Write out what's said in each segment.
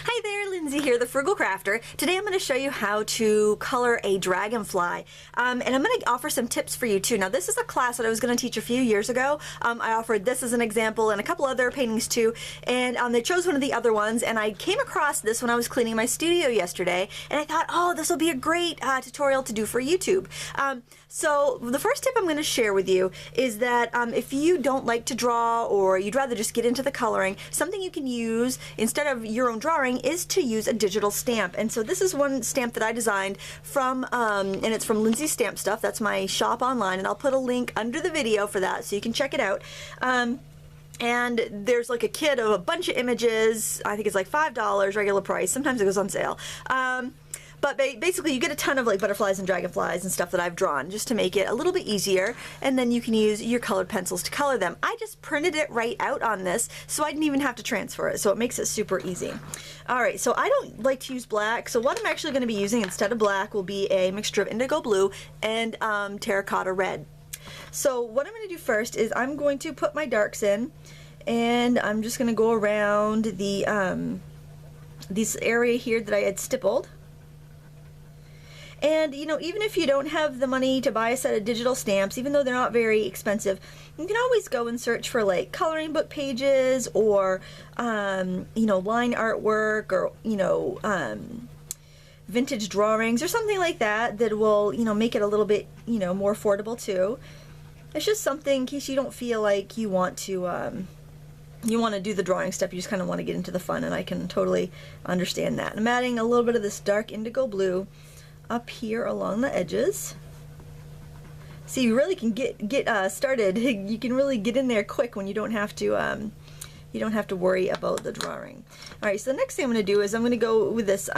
Hi there, Lindsay here, the Frugal Crafter. Today I'm going to show you how to color a dragonfly, and I'm going to offer some tips for you too. Now this is a class that I was going to teach a few years ago. I offered this as an example and a couple other paintings too, and they chose one of the other ones, and I came across this when I was cleaning my studio yesterday, and I thought, oh, this will be a great tutorial to do for YouTube. So the first tip I'm going to share with you is that if you don't like to draw or you'd rather just get into the coloring, something you can use instead of your own drawing is to use a digital stamp. And so this is one stamp that I designed from, and it's from Lindsay Stamp Stuff. That's my shop online, and I'll put a link under the video for that so you can check it out. And there's like a kit of a bunch of images. I think it's like $5 regular price. Sometimes it goes on sale. But basically you get a ton of like butterflies and dragonflies and stuff that I've drawn just to make it a little bit easier, and then you can use your colored pencils to color them. I just printed it right out on this, so I didn't even have to transfer it, so it makes it super easy. Alright, so I don't like to use black, so what I'm actually going to be using instead of black will be a mixture of indigo blue and terracotta red. So what I'm going to do first is I'm going to put my darks in, and I'm just going to go around the this area here that I had stippled. And you know, even if you don't have the money to buy a set of digital stamps, even though they're not very expensive, you can always go and search for like coloring book pages or you know, line artwork, or you know, vintage drawings or something like that that will, you know, make it a little bit, you know, more affordable too. It's just something in case you don't feel like you want to do the drawing step, you just kind of want to get into the fun, and I can totally understand that. I'm adding a little bit of this dark indigo blue up here along the edges. So you really can get started. You can really get in there quick when you don't have to worry about the drawing. All right, so the next thing I'm going to do is I'm going to go with this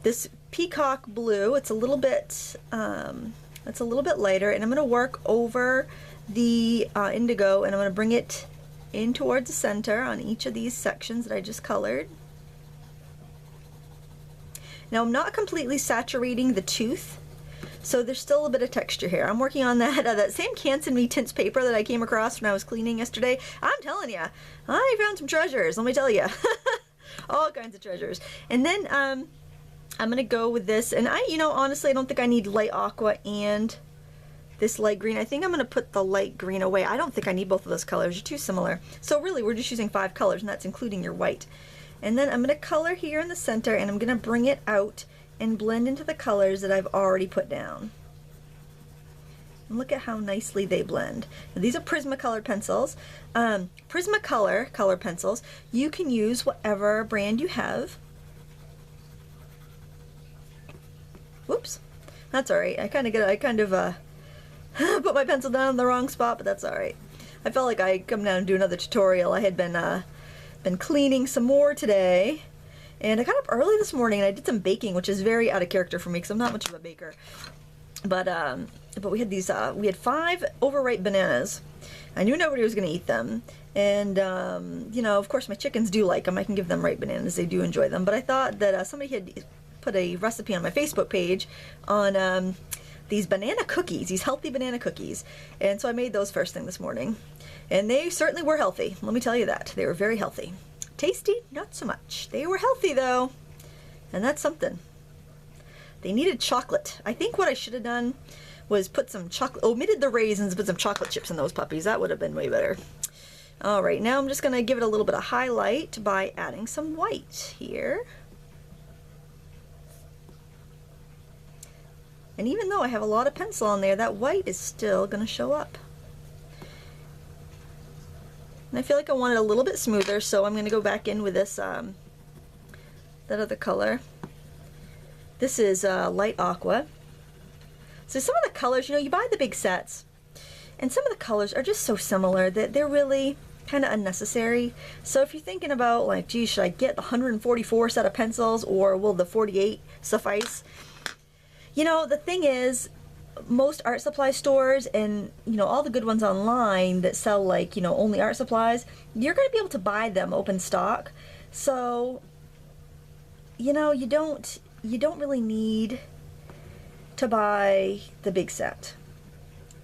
this peacock blue. It's a little bit lighter, and I'm going to work over the indigo, and I'm going to bring it in towards the center on each of these sections that I just colored. Now I'm not completely saturating the tooth, so there's still a bit of texture here. I'm working on that that same Canson Me Tints paper that I came across when I was cleaning yesterday. I'm telling you, I found some treasures, let me tell you. All kinds of treasures. And then I'm gonna go with this, and you know, honestly, I don't think I need light aqua and this light green. I think I'm gonna put the light green away. I don't think I need both of those colors, they're too similar. So really, we're just using 5 colors, and that's including your white. And then I'm going to color here in the center, and I'm going to bring it out and blend into the colors that I've already put down. And look at how nicely they blend. Now, these are Prismacolor pencils. Prismacolor color pencils. You can use whatever brand you have. Whoops, that's all right. I kind of put my pencil down in the wrong spot, but that's all right. I felt like I'd come down and do another tutorial. I had been cleaning some more today, and I got up early this morning and I did some baking, which is very out of character for me because I'm not much of a baker. But we had these we had 5 overripe bananas. I knew nobody was going to eat them, and you know, of course my chickens do like them. I can give them ripe bananas, they do enjoy them. But I thought that somebody had put a recipe on my Facebook page on these banana cookies, these healthy banana cookies, and so I made those first thing this morning. And they certainly were healthy, let me tell you that. They were very healthy. Tasty, not so much. They were healthy though, and that's something. They needed chocolate. I think what I should have done was put some chocolate, omitted the raisins, put some chocolate chips in those puppies. That would have been way better. All right, now I'm just gonna give it a little bit of highlight by adding some white here. And even though I have a lot of pencil on there, that white is still gonna show up. And I feel like I want it a little bit smoother, so I'm going to go back in with this, that other color. This is light aqua. So some of the colors, you know, you buy the big sets, and some of the colors are just so similar that they're really kind of unnecessary. So if you're thinking about like, geez, should I get the 144 set of pencils, or will the 48 suffice? You know, the thing is, most art supply stores, and you know, all the good ones online that sell like, you know, only art supplies, you're going to be able to buy them open stock. So you know, you don't really need to buy the big set.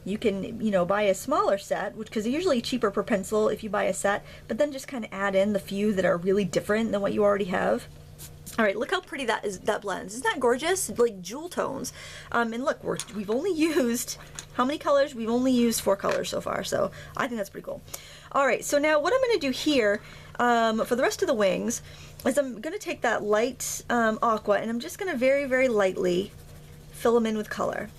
You can, you know, buy a smaller set, which, because they're usually cheaper per pencil if you buy a set, but then just kind of add in the few that are really different than what you already have. All right, look how pretty that blends. Isn't that gorgeous? Like jewel tones. And look, we've only used, how many colors? We've only used 4 colors so far, so I think that's pretty cool. All right, so now what I'm going to do here for the rest of the wings is I'm going to take that light aqua, and I'm just going to very, very lightly fill them in with color.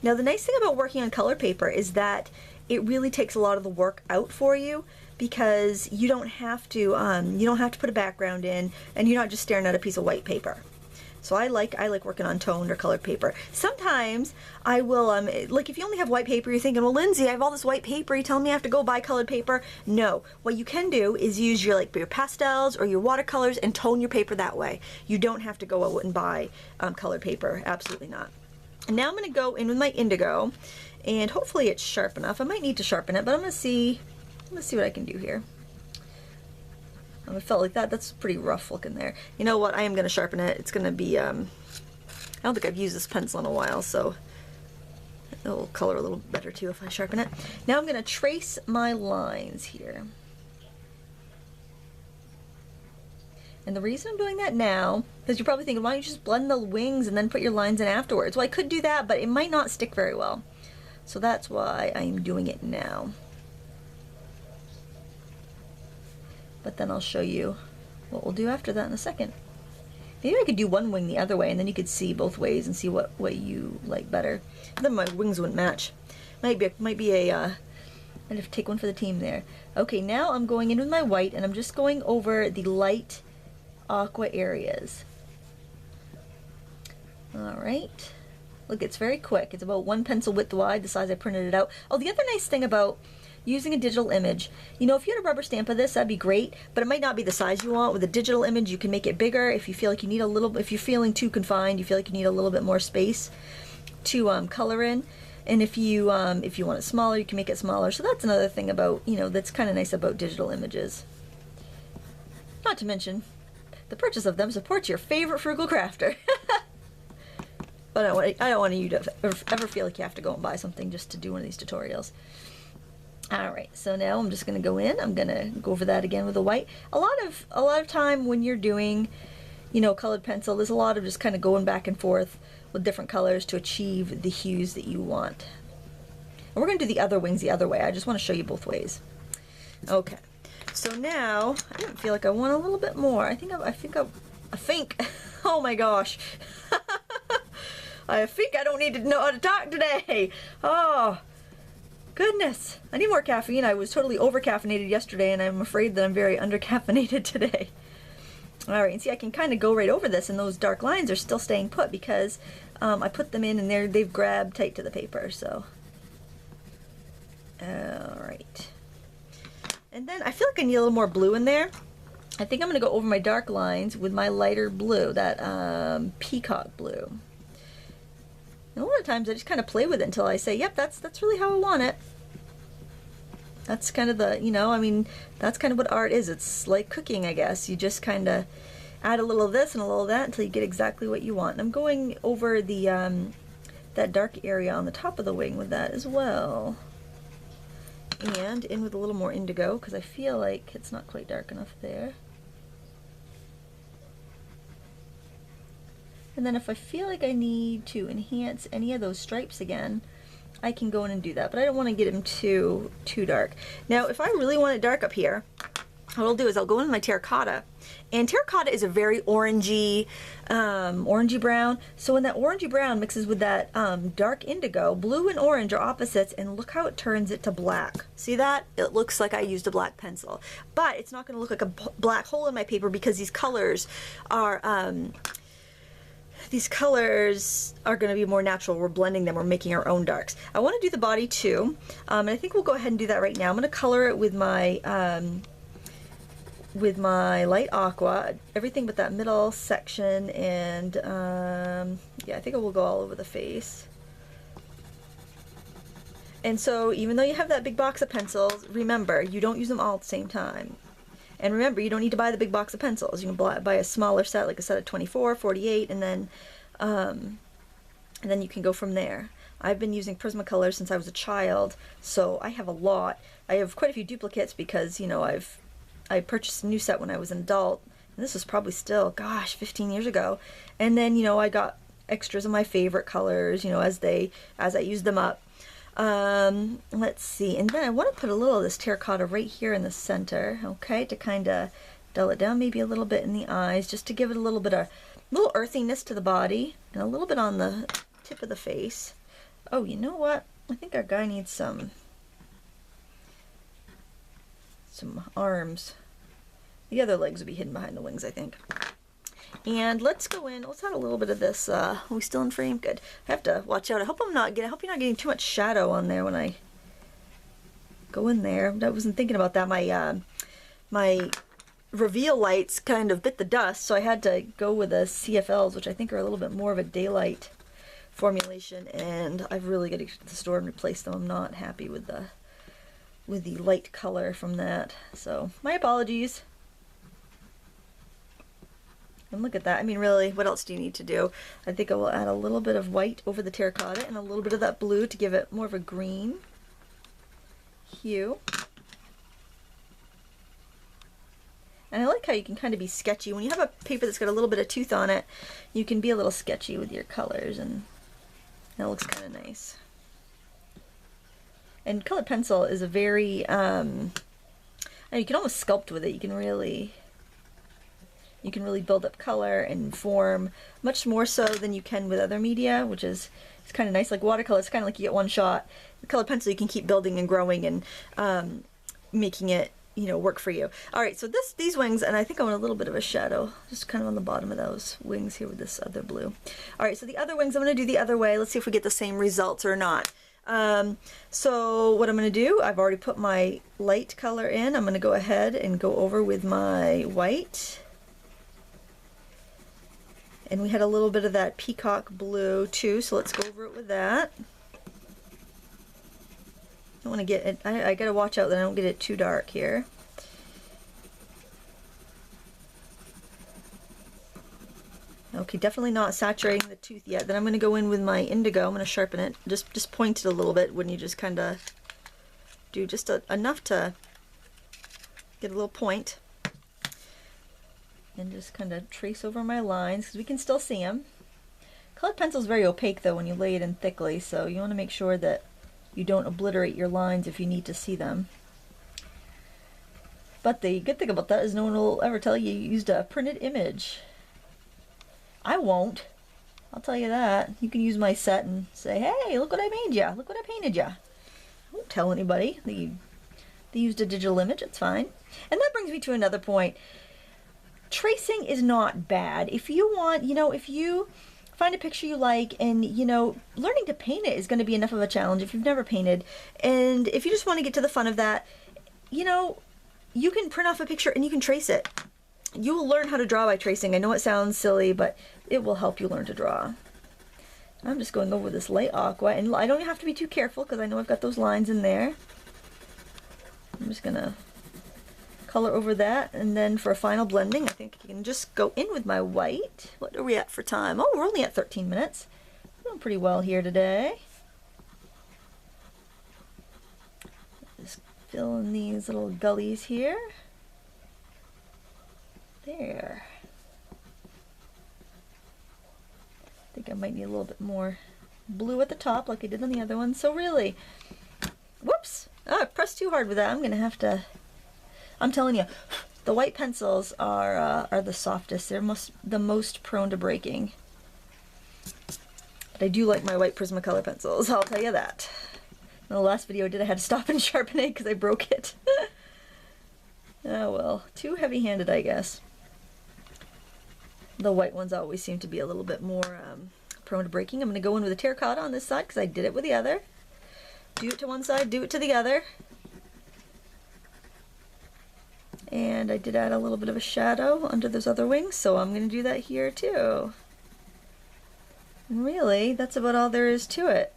Now the nice thing about working on colored paper is that it really takes a lot of the work out for you, because you don't have to put a background in, and you're not just staring at a piece of white paper. So I like working on toned or colored paper. Sometimes I will, like if you only have white paper, you're thinking, well, Lindsay, I have all this white paper, you telling me I have to go buy colored paper? No, what you can do is use your pastels or your watercolors and tone your paper that way. You don't have to go out and buy colored paper, absolutely not. And now I'm going to go in with my indigo, and hopefully it's sharp enough. I might need to sharpen it, but I'm going to see what I can do here. I felt like that's pretty rough looking there. You know what? I am going to sharpen it. It's going to be, I don't think I've used this pencil in a while, so it'll color a little better too if I sharpen it. Now I'm going to trace my lines here. And the reason I'm doing that now, because you're probably thinking, why don't you just blend the wings and then put your lines in afterwards? Well, I could do that, but it might not stick very well. So that's why I'm doing it now. But then I'll show you what we'll do after that in a second. Maybe I could do one wing the other way, and then you could see both ways and see what way you like better. Then my wings wouldn't match. Might be a I'd have to take one for the team there. Okay, now I'm going in with my white, and I'm just going over the light aqua areas. Alright. Look, it's very quick. It's about 1 pencil width wide, the size I printed it out. Oh, the other nice thing about using a digital image, you know, if you had a rubber stamp of this, that'd be great, but it might not be the size you want. With a digital image, you can make it bigger if you feel like you need a little, if you're feeling too confined, you feel like you need a little bit more space to color in. And if you want it smaller, you can make it smaller. So that's another thing about, you know, that's kind of nice about digital images. Not to mention, the purchase of them supports your favorite frugal crafter. But I don't want you to ever feel like you have to go and buy something just to do one of these tutorials. Alright, so now I'm just going to go in. I'm going to go over that again with the white. A lot of time when you're doing, you know, colored pencil, there's a lot of just kind of going back and forth with different colors to achieve the hues that you want. And we're going to do the other wings the other way. I just want to show you both ways. Okay, so now I feel like I want a little bit more. I think, oh my gosh. I think I don't need to know how to talk today. Oh, goodness. I need more caffeine. I was totally over-caffeinated yesterday, and I'm afraid that I'm very under-caffeinated today. All right, and see, I can kind of go right over this, and those dark lines are still staying put because I put them in, and they've grabbed tight to the paper, so. All right. And then I feel like I need a little more blue in there. I think I'm going to go over my dark lines with my lighter blue, that peacock blue. And a lot of times I just kind of play with it until I say, yep, that's really how I want it. That's kind of the, you know, I mean, that's kind of what art is. It's like cooking, I guess. You just kind of add a little of this and a little of that until you get exactly what you want. And I'm going over the that dark area on the top of the wing with that as well. And in with a little more indigo because I feel like it's not quite dark enough there. And then if I feel like I need to enhance any of those stripes again, I can go in and do that, but I don't want to get them too dark. Now, if I really want it dark up here, what I'll do is I'll go into my terracotta, and terracotta is a very orangey brown. So when that orangey brown mixes with that dark indigo, blue and orange are opposites, and look how it turns it to black. See that? It looks like I used a black pencil, but it's not going to look like a black hole in my paper because these colors are going to be more natural. We're blending them. We're making our own darks. I want to do the body too, and I think we'll go ahead and do that right now. I'm going to color it with my light aqua, everything but that middle section, and yeah, I think it will go all over the face. And so even though you have that big box of pencils, remember, you don't use them all at the same time. And remember, you don't need to buy the big box of pencils. You can buy a smaller set, like a set of 24, 48, and then you can go from there. I've been using Prismacolor since I was a child, so I have a lot. I have quite a few duplicates because, you know, I purchased a new set when I was an adult, and this was probably still, gosh, 15 years ago. And then, you know, I got extras of my favorite colors, you know, as I used them up. Let's see, and then I want to put a little of this terracotta right here in the center, okay, to kind of dull it down maybe a little bit in the eyes, just to give it a little bit of earthiness to the body, and a little bit on the tip of the face. Oh, you know what? I think our guy needs some arms. The other legs will be hidden behind the wings, I think. And let's go in. Let's add a little bit of this. Are we still in frame? Good. I have to watch out. I hope you're not getting too much shadow on there when I go in there. I wasn't thinking about that. My reveal lights kind of bit the dust, so I had to go with the CFLs, which I think are a little bit more of a daylight formulation, and I've really got to get to the store and replace them. I'm not happy with the light color from that, so my apologies. And look at that. I mean, really, what else do you need to do? I think I will add a little bit of white over the terracotta and a little bit of that blue to give it more of a green hue. And I like how you can kind of be sketchy. When you have a paper that's got a little bit of tooth on it, you can be a little sketchy with your colors, and that looks kind of nice. And colored pencil is a very, you can almost sculpt with it. You can really build up color and form much more so than you can with other media, which is it's kind of nice. Like watercolor, it's kind of like you get one shot. The colored pencil, you can keep building and growing and making it, you know, work for you. All right, so these wings, and I think I want a little bit of a shadow, just kind of on the bottom of those wings here with this other blue. All right, so the other wings, I'm going to do the other way. Let's see if we get the same results or not. So what I'm going to do, I've already put my light color in. I'm going to go ahead and go over with my white. And we had a little bit of that peacock blue too, so let's go over it with that. I want to get it, I gotta watch out that I don't get it too dark here. Okay, definitely not saturating the tooth yet. Then I'm going to go in with my indigo. I'm going to sharpen it. Just point it a little bit when you just kind of do just enough to get a little point. And just kind of trace over my lines because we can still see them. Colored pencil is very opaque though when you lay it in thickly, so you want to make sure that you don't obliterate your lines if you need to see them. But the good thing about that is no one will ever tell you you used a printed image. I won't. I'll tell you that. You can use my set and say, hey, look what I made ya. Look what I painted ya. I won't tell anybody that they used a digital image. It's fine. And that brings me to another point. Tracing is not bad. If you want, you know, if you find a picture you like and, you know, learning to paint it is going to be enough of a challenge if you've never painted. And if you just want to get to the fun of that, you know, you can print off a picture and you can trace it. You will learn how to draw by tracing. I know it sounds silly, but it will help you learn to draw. I'm just going over with this light aqua, and I don't have to be too careful because I know I've got those lines in there. I'm just going to color over that, and then for a final blending, I think I can just go in with my white. What are we at for time? Oh, we're only at 13 minutes. Doing pretty well here today. Just fill in these little gullies here. There. I think I might need a little bit more blue at the top like I did on the other one. So really, whoops, I pressed too hard with that. I'm going to have to, I'm telling you, the white pencils are the softest. They're the most prone to breaking. But I do like my white Prismacolor pencils, I'll tell you that. In the last video I did, I had to stop and sharpen it because I broke it. Oh well, too heavy-handed, I guess. The white ones always seem to be a little bit more prone to breaking. I'm going to go in with a terracotta on this side because I did it with the other. Do it to one side, do it to the other. And I did add a little bit of a shadow under those other wings, so I'm going to do that here too. And really, that's about all there is to it.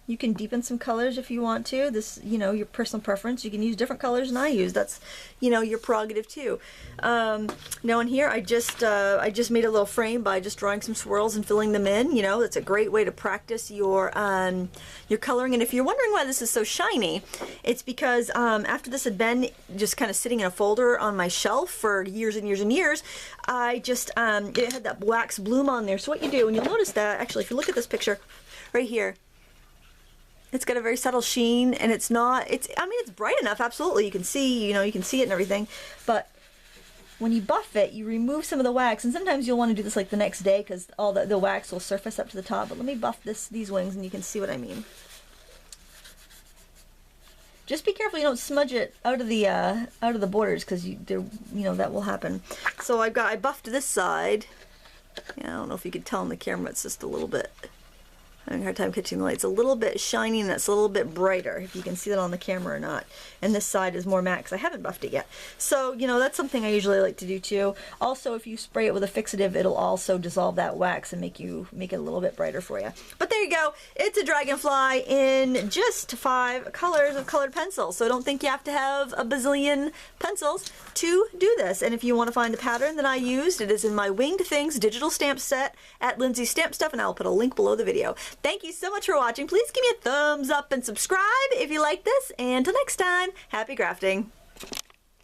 You can deepen some colors if you want to. This, you know, your personal preference. You can use different colors than I use. That's, you know, your prerogative too. Now in here, I just made a little frame by just drawing some swirls and filling them in. You know, that's a great way to practice your coloring. And if you're wondering why this is so shiny, it's because after this had been just kind of sitting in a folder on my shelf for years and years and years, I just it had that wax bloom on there. So what you do, and you'll notice that actually, if you look at this picture right here. It's got a very subtle sheen, and it's not, I mean, it's bright enough, absolutely. You can see, you know, you can see it and everything. But when you buff it, you remove some of the wax, and sometimes you'll want to do this like the next day because all the wax will surface up to the top. But let me buff these wings, and you can see what I mean. Just be careful you don't smudge it out of the borders, because you know that will happen. So I buffed this side. Yeah, I don't know if you can tell on the camera. It's just a little bit. I'm having a hard time catching the light. It's a little bit shiny and it's a little bit brighter, if you can see that on the camera or not. And this side is more matte because I haven't buffed it yet. So, you know, that's something I usually like to do too. Also, if you spray it with a fixative, it'll also dissolve that wax and make it a little bit brighter for you. But there you go. It's a dragonfly in just 5 colors of colored pencils. So don't think you have to have a bazillion pencils to do this. And if you want to find the pattern that I used, it is in my Winged Things digital stamp set at Lindsay Stamp Stuff, and I'll put a link below the video. Thank you so much for watching. Please give me a thumbs up and subscribe if you like this. And until next time, happy crafting.